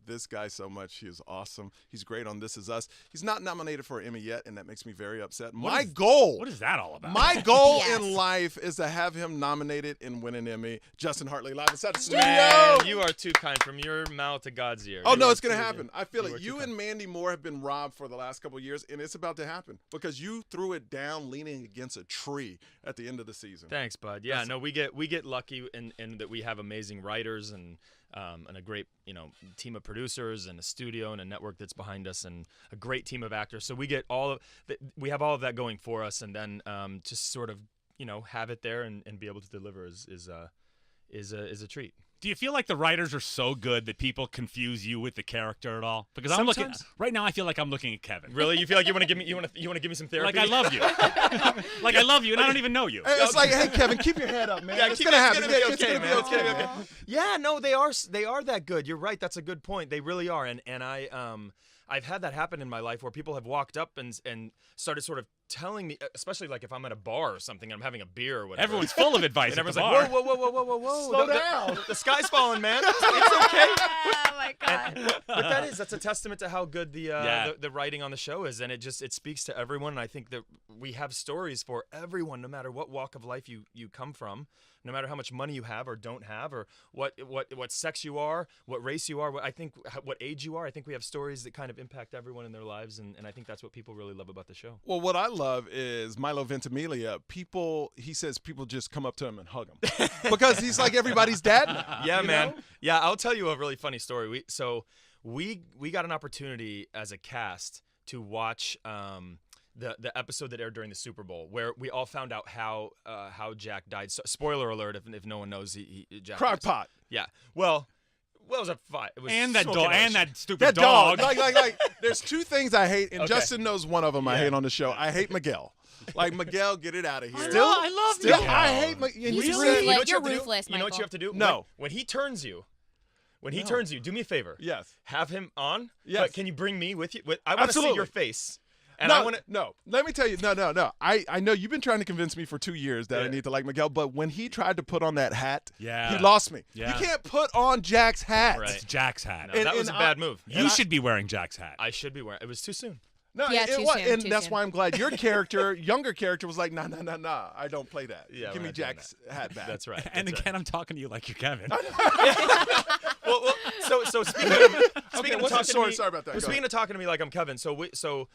this guy so much. He is awesome. He's great on This Is Us. He's not nominated for an Emmy yet, and that makes me very upset. My goal. What is that all about? My goal in life is to have him nominated and win an Emmy. Justin Hartley, live inside the studio. Man, you are too kind. From your mouth to God's ear. Oh, no, it's going to happen. I feel it. You and Mandy Moore have been robbed for the last couple of years, and it's about to happen because you threw it down leaning against a tree at the end of the season. Thanks, bud. Yeah, no, we get lucky in that we have amazing writers and a great team of producers and a studio and a network that's behind us and a great team of actors. So we have all of that going for us, and then just sort of have it there and be able to deliver is a treat. Do you feel like the writers are so good that people confuse you with the character at all? Because Sometimes. I'm looking right now. I feel like I'm looking at Kevin. Really, you feel like you want to give me some therapy? Like I love you. Like I love you, and I don't even know you. It's like, hey, Kevin, keep your head up, man. Yeah, it's gonna happen. It's gonna be okay. Yeah, no, they are that good. You're right. That's a good point. They really are. And I've had that happen in my life where people have walked up and started sort of telling me, especially like if I'm at a bar or something and I'm having a beer or whatever. Everyone's full of advice and at the everyone's bar. like, whoa. Slow down. The sky's falling, man. It's okay. Oh my God. But that's a testament to how good the writing on the show is, and it speaks to everyone. And I think that we have stories for everyone, no matter what walk of life you come from, no matter how much money you have or don't have, or what sex you are, what race you are, what age you are. I think we have stories that kind of impact everyone in their lives, and I think that's what people really love about the show. Well, what I love is Milo Ventimiglia. He says people just come up to him and hug him because he's like everybody's dad now. Yeah, man. Yeah, I'll tell you a really funny story. We got an opportunity as a cast to watch the episode that aired during the Super Bowl, where we all found out how Jack died. So, spoiler alert, if no one knows, Jack died. Crockpot. Yeah. Well, it was a fight. It was And that smoking dog. orange. And that stupid That dog. like, there's two things I hate, and Okay. Justin knows one of them I hate on the show. I hate Miguel. Like, Miguel, get it out of here. I love Still, Miguel. I hate Miguel. He's You ruthless. know what you You're have to do? ruthless, You know what you Michael. have to do? No. When he turns you, do me a favor. Yes. Have him on. Yes. But can you bring me with you? I want to see Absolutely. your face. And No. Let me tell you. No. I know you've been trying to convince me for 2 years that I need to like Miguel, but when he tried to put on that hat, he lost me. Yeah. You can't put on Jack's hat. Right. It's Jack's hat. No, that was a bad move. You should be wearing Jack's hat. I should be wearing. It was too soon. No, Yeah, it too was, soon, and too that's soon. why I'm glad your younger character was like, nah, I don't play that. Yeah, Give we're me not doing Jack's hat back. That's right. And That's again, I'm talking to you like you're Kevin. Well, so speaking of what's the talking story? to me, Sorry about that. Well, Go speaking of talking to me like I'm Kevin,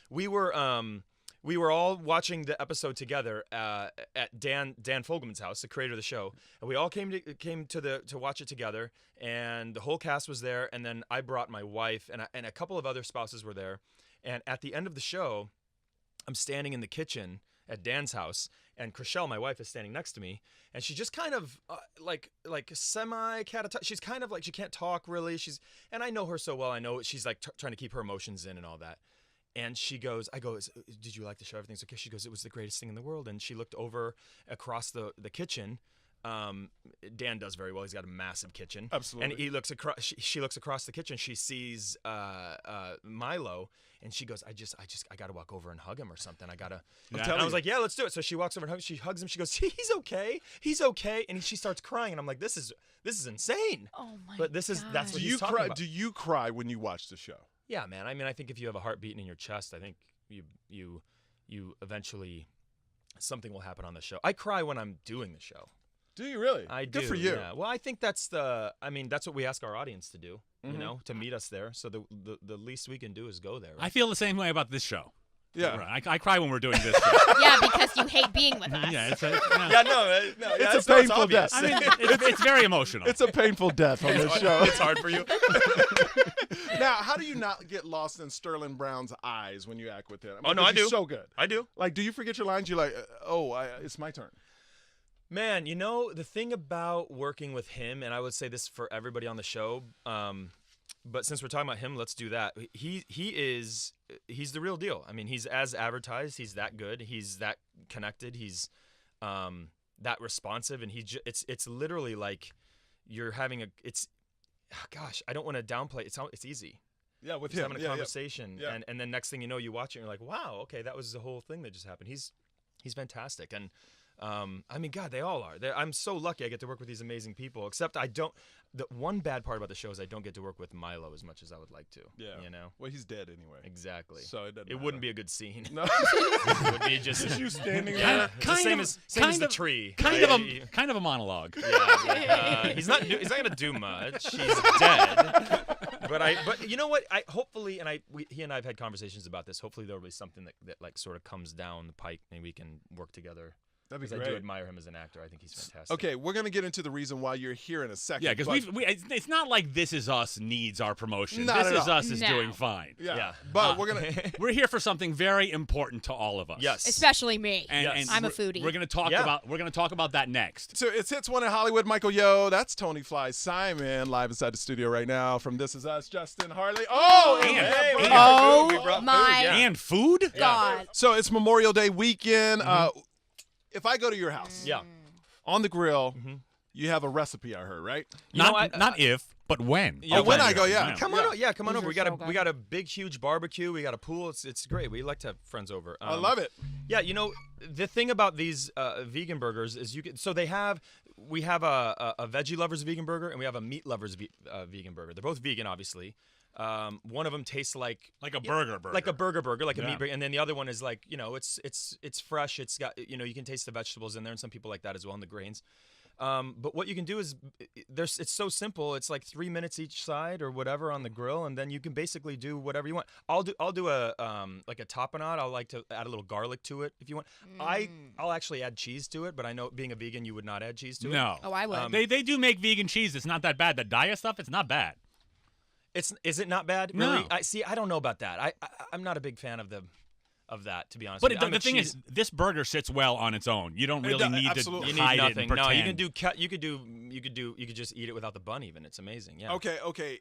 we were all watching the episode together at Dan Fogelman's house, the creator of the show, and we all came to watch it together, and the whole cast was there, and then I brought my wife and a couple of other spouses were there, and at the end of the show, I'm standing in the kitchen at Dan's house, and Chriselle, my wife, is standing next to me, and she's just kind of like semi-catatonic. She's kind of like, she can't talk really. And I know her so well. I know she's like trying to keep her emotions in and all that. And she goes, did you like the show? Everything's okay. She goes, it was the greatest thing in the world. And she looked over across the kitchen. Dan does very well. He's got a massive kitchen. Absolutely. And he looks across. She looks across the kitchen. She sees Milo, and she goes, I gotta walk over and hug him or something. I gotta. I'm And telling I was you. like, yeah, let's do it. So she walks over and she hugs him. She goes, he's okay. He's okay. And she starts crying, and I'm like, this is insane. Oh my But that's what Do he's you talking cry? about. Do you cry when you watch the show? Yeah, man. I mean, I think if you have a heart beating in your chest, I think you eventually something will happen on the show. I cry when I'm doing the show. Do you really? I do. Good for you. Yeah. Well, I think that's what we ask our audience to do. You know, to meet us there. So the least we can do is go there. Right? I feel the same way about this show. Yeah. Right. I cry when we're doing this show. Yeah, because you hate being with us. Yeah, it's a It's a painful obvious. death. I mean, it's very emotional. It's a painful death on this show. It's hard for you. Now, how do you not get lost in Sterling Brown's eyes when you act with him? Oh, no, I He's do. so good. I do. Like, do you forget your lines? You're like, it's my turn. Man, the thing about working with him, and I would say this for everybody on the show, but since we're talking about him, let's do that. He's the real deal. I mean, he's as advertised. He's that good. He's that connected. He's that responsive, and it's literally like you're having gosh, I don't want to downplay. It's easy. Yeah, with Just him. having a conversation, Yeah. and then next thing you know, you watch it, and you're like, wow, okay, that was the whole thing that just happened. He's fantastic, and I mean, God, they all are. I'm so lucky I get to work with these amazing people. Except I don't. The one bad part about the show is I don't get to work with Milo as much as I would like to. Yeah. You know. Well, he's dead anyway. Exactly. So it doesn't. It wouldn't be a good scene. No. It would be just you standing yeah, there. same as the tree. Kind of a monologue. Yeah, he's not gonna do much. He's dead. But you know what? Hopefully, and he and I have had conversations about this. Hopefully, there will be something that like sort of comes down the pike, and we can work together. That'd be Because great. I do admire him as an actor. I think he's fantastic. Okay, we're gonna get into the reason why you're here in a second. Yeah, because it's not like This Is Us needs our promotion. Not This at Is all. Us is doing fine. Yeah. But We're here for something very important to all of us. Yes. Especially me. And I'm a we're- foodie. We're gonna talk about that next. So it's Hits One in Hollywood. Michael Yo, that's Tony Fly Simon live inside the studio right now from This Is Us. Justin Hartley. Oh, And- and- and- Oh, We brought food, my yeah. And food? God. So it's Memorial Day weekend. If I go to your house, Yeah. on the grill, you have a recipe. I heard, right? You know, Not if, but when. Yeah, when I go, yeah. Come on, come on These over. are We got so good. we got a big, huge barbecue. We got a pool. It's great. We like to have friends over. I love it. Yeah, you know, the thing about these vegan burgers is we have a veggie lovers vegan burger and we have a meat lovers vegan burger. They're both vegan, obviously. One of them tastes like a burger. like a burger, like a Yeah. meat burger, and then the other one is like, you know, it's fresh. It's got, you know, you can taste the vegetables in there, and some people like that as well, and the grains. But what you can do is it's so simple. It's like 3 minutes each side or whatever on the grill, and then you can basically do whatever you want. I'll do a like a tapenade. I'll like to add a little garlic to it if you want. I'll actually add cheese to it, but I know being a vegan, you would not add cheese to it. No. Oh, I would. They do make vegan cheese. It's not that bad. The diet stuff, it's not bad. Is it not bad? No. Really? I don't know about that. I'm not a big fan of that, to be honest. But with you. I'm the a thing cheese- is, this burger sits well on its own. You don't It really does, need absolutely. to you hide need it nothing. and pretend. No, you can do. You could just eat it without the bun. Even it's amazing. Yeah. Okay.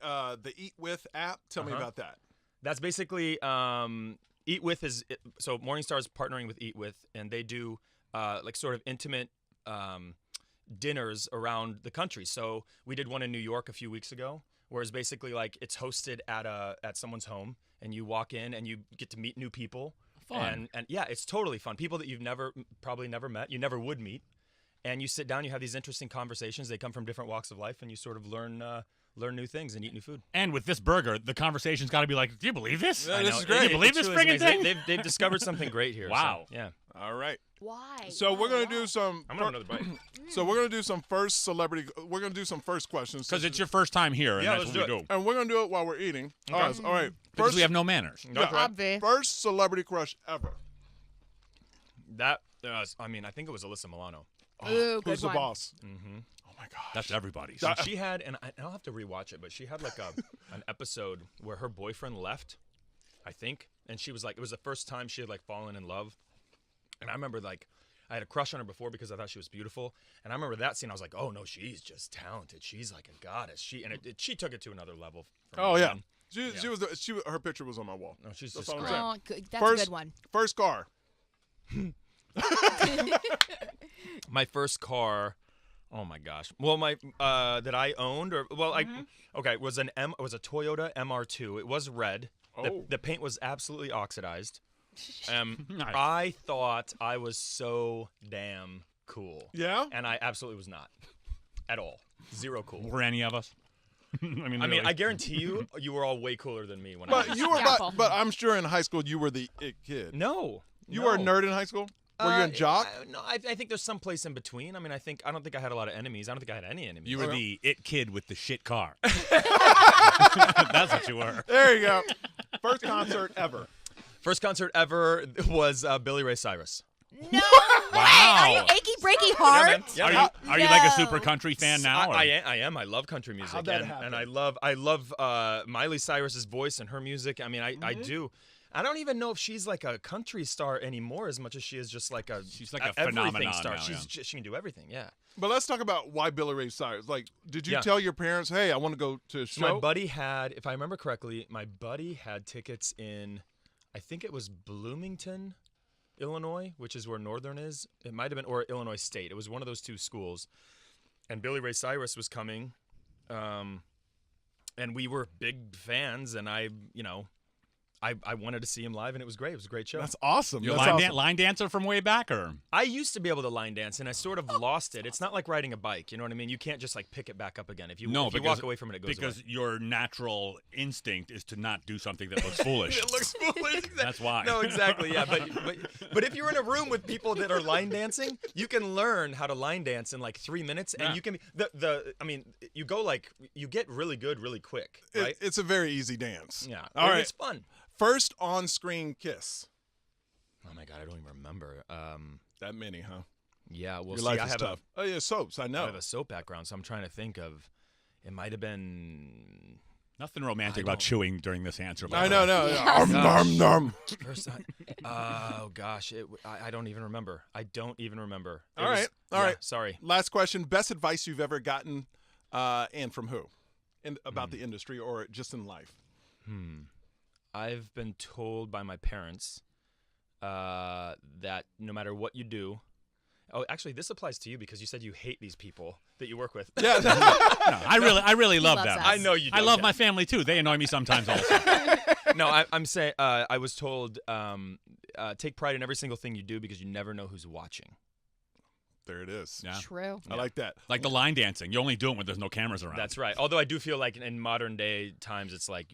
The Eat With app. Tell me about that. That's basically Eat With so Morningstar is partnering with Eat With, and they do like sort of intimate dinners around the country. So we did one in New York a few weeks ago, where it's basically like it's hosted at someone's home, and you walk in and you get to meet new people. Fun. And yeah, it's totally fun. People that you've probably never met, you never would meet, and you sit down, you have these interesting conversations. They come from different walks of life, and you sort of learn new things and eat new food. And with this burger, the conversation's got to be like, do you believe this? Yeah, I this know. is great. Do you believe It this truly is friggin' amazing. thing? They've discovered something great here. Wow. So, yeah. All right. Why? So we're gonna do some. I'm gonna have another bite. So we're gonna do some first celebrity. We're gonna do some first questions Because it's your first time here, and Yeah, that's let's what we do do. and we're gonna do it while we're eating. All right. All right. Because First, we have no manners. No yeah, problem. first celebrity crush ever. That I mean, I think it was Alyssa Milano. Ooh, good Who's the one. boss? Oh my gosh. That's everybody's. She had, and I'll have to rewatch it, but she had like an episode where her boyfriend left, I think, and she was like, it was the first time she had like fallen in love, and I remember like I had a crush on her before because I thought she was beautiful, and I remember that scene. I was like, oh no, she's just talented. She's like a goddess. She took it to another level. For Oh me, yeah. man. Her picture was on my wall. No, she's That's just all I'm great. saying. Oh, good. That's First- a good one. First car. My first car. Oh my gosh. Well, my that I owned, or well, it was a Toyota MR2. It was red. Oh. The paint was absolutely oxidized. Nice. I thought I was so damn cool. Yeah. And I absolutely was not. At all. Zero cool. Were any of us? I mean, I mean, really. I guarantee you were all way cooler than me when I But was. you were. Careful. But I'm sure in high school you were the it kid. No. You were a nerd in high school. Were you a jock? No, I think there's some place in between. I mean, I don't think I had a lot of enemies. I don't think I had any enemies. You were Okay. the it kid with the shit car. That's what you were. There you go. First concert ever. First concert ever was Billy Ray Cyrus. No Wow. way. Are you achy breaky heart? Yeah, Are man. you like a No. super country fan now? or- I am. I love country music, How'd that and happen? I love Miley Cyrus's voice and her music. I mean, I do. I don't even know if she's like a country star anymore as much as she is just like a She's like a everything phenomenon star. now, She can do everything. Yeah. But let's talk about why Billy Ray Cyrus. Like, did you Yeah. tell your parents, "Hey, I want to go to a So my show"? buddy had, if I remember correctly, my buddy had tickets in, I think it was Bloomington, Illinois, which is where Northern is. It might have been, or Illinois State. It was one of those two schools. And Billy Ray Cyrus was coming, and we were big fans. And I wanted to see him live, and it was great. It was a great show. That's awesome. You're That's a awesome. line dancer from way back, or? I used to be able to line dance, and I sort of lost it. It's not like riding a bike. You know what I mean? You can't just like pick it back up again. If you walk away from it, it goes because away. your natural instinct is to not do something that looks foolish. It looks foolish. That's why. No, exactly. Yeah, but if you're in a room with people that are line dancing, you can learn how to line dance in like 3 minutes, and you can you get really good really quick, right? It's a very easy dance. Yeah. All right. It's fun. First on-screen kiss. Oh my God, I don't even remember. That many, huh? Yeah, well, Your see, life I is have tough. Oh yeah, soaps. I I know. have a soap background, so I'm trying to think of. It might have been Nothing romantic about chewing during this answer. I know. first time. Oh gosh, I don't even remember. I don't even remember. All right. Sorry. Last question. Best advice you've ever gotten, and from who? About the industry or just in life? I've been told by my parents that no matter what you do. Oh, actually, this applies to you because you said you hate these people that you work with. Yeah. No, I really love loves them. us. I know you do. I love yeah. my family too. They annoy me sometimes also. No, I'm saying I was told take pride in every single thing you do because you never know who's watching. There it is. Yeah. True. I like that. Like the line dancing. You only do it when there's no cameras around. That's right. Although I do feel like in modern day times, it's like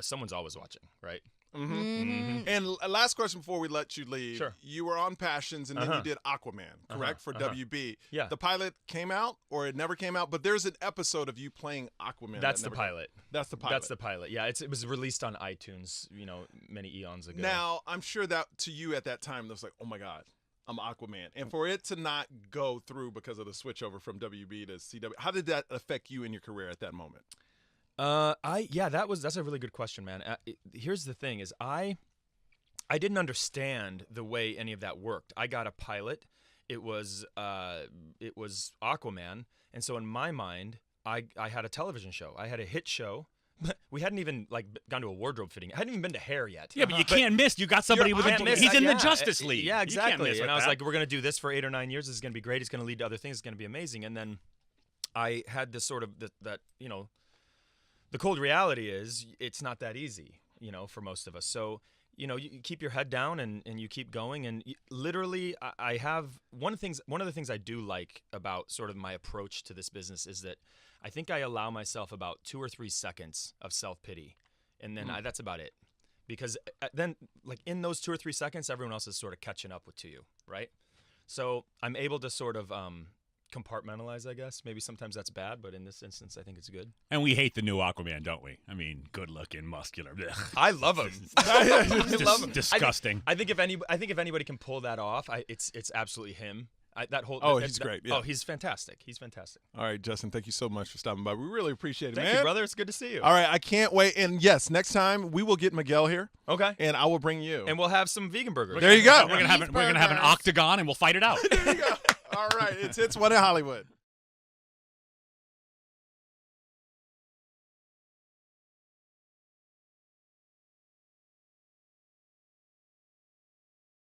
someone's always watching, right? And last question before we let you leave. Sure. You were on Passions, and then you did Aquaman, correct, for WB. Yeah. The pilot came out, or it never came out, but there's an episode of you playing Aquaman. That's that the never pilot. That's the pilot. That's the pilot. Yeah, it was released on iTunes, many eons ago. Now, I'm sure that to you at that time, it was like, oh my God, I'm Aquaman. And for it to not go through because of the switch over from WB to CW, how did that affect you in your career at that moment? That's a really good question, man. Here's the thing: is I didn't understand the way any of that worked. I got a pilot. It was Aquaman, and so in my mind, I had a television show. I had a hit show. We hadn't even gone to a wardrobe fitting. I hadn't even been to hair yet. Yeah, but you can't miss. You got somebody with can't miss. he's in the Yeah, Justice League. Yeah, You can't exactly. miss And with I was that. like, we're going to do this for 8 or 9 years. This is going to be great. It's going to lead to other things. It's going to be amazing. And then I had this sort of that the cold reality is it's not that easy, for most of us. So, you keep your head down and you keep going. And literally, I have one of the things I do like about sort of my approach to this business is that I think I allow myself about 2 or 3 seconds of self-pity. And then that's about it. Because then, in those 2 or 3 seconds, everyone else is sort of catching up to you, right? So I'm able to sort of compartmentalize, I guess. Maybe sometimes that's bad, but in this instance, I think it's good. And we hate the new Aquaman, don't we? I mean, good-looking, muscular. I love him. I love him. Disgusting. I think if anybody can pull that off, it's absolutely him. He's great. Yeah. Oh, he's fantastic. He's fantastic. All right, Justin, thank you so much for stopping by. We really appreciate it, Thank man. you, brother. It's good to see you. All right, I can't wait. And yes, next time we will get Miguel here. Okay. And I will bring you. And we'll have some vegan burgers. There you go. We're gonna have an octagon and we'll fight it out. There you go. All right, it's Hits One in Hollywood.